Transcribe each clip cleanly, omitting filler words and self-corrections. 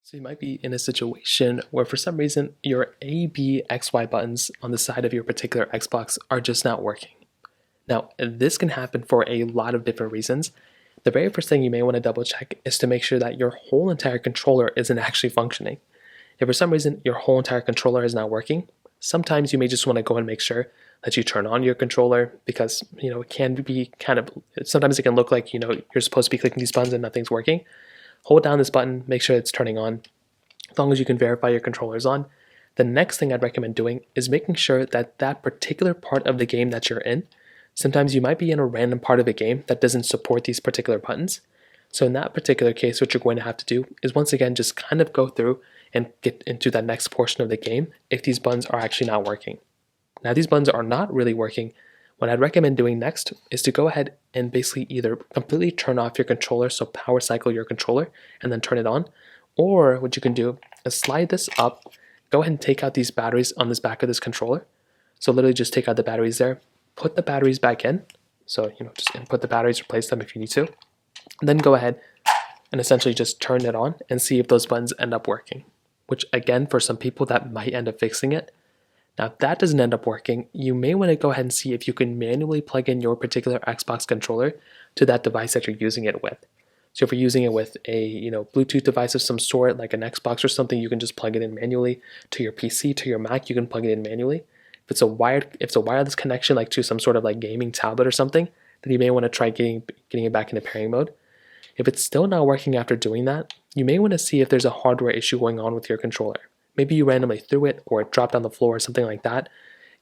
So you might be in a situation where for some reason your A, B, X, Y buttons on the side of your particular Xbox are just not working. Now, this can happen for a lot of different reasons. The very first thing you may want to double check is to make sure that your whole entire controller isn't actually functioning. If for some reason your whole entire controller is not working, sometimes you may just want to go and make sure that you turn on your controller because, it can be sometimes it can look like, you're supposed to be clicking these buttons and nothing's working. Hold down this button, make sure it's turning on. As long as you can verify your controller is on, the next thing I'd recommend doing is making sure that that particular part of the game that you're in, sometimes you might be in a random part of a game that doesn't support these particular buttons. So in that particular case, what you're going to have to do is once again, just kind of go through and get into that next portion of the game if these buttons are actually not working. Now these buttons are not really working. What I'd recommend doing next is to go ahead and basically either completely turn off your controller, so power cycle your controller and then turn it on, or what you can do is slide this up, go ahead and take out these batteries on this back of this controller. So literally just take out the batteries there, put the batteries back in. So, just input the batteries, replace them if you need to. And then go ahead and essentially just turn it on and see if those buttons end up working, which again, for some people that might end up fixing it. Now, if that doesn't end up working, you may want to go ahead and see if you can manually plug in your particular Xbox controller to that device that you're using it with. So if you're using it with a Bluetooth device of some sort, like an Xbox or something, you can just plug it in manually. To your PC, to your Mac, you can plug it in manually. If it's a wireless connection, like to some sort of like gaming tablet or something, then you may want to try getting it back into pairing mode. If it's still not working after doing that, you may want to see if there's a hardware issue going on with your controller. Maybe you randomly threw it or it dropped on the floor or something like that.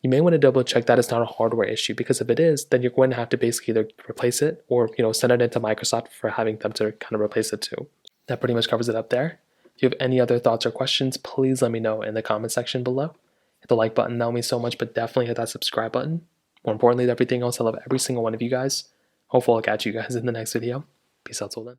You may want to double check that it's not a hardware issue, because if it is, then you're going to have to basically either replace it or send it into Microsoft for having them to kind of replace it too. That pretty much covers it up there. If you have any other thoughts or questions, please let me know in the comment section below. Hit the like button, that would mean so much, but definitely hit that subscribe button. More importantly than everything else, I love every single one of you guys. Hopefully I'll catch you guys in the next video. Peace out till then.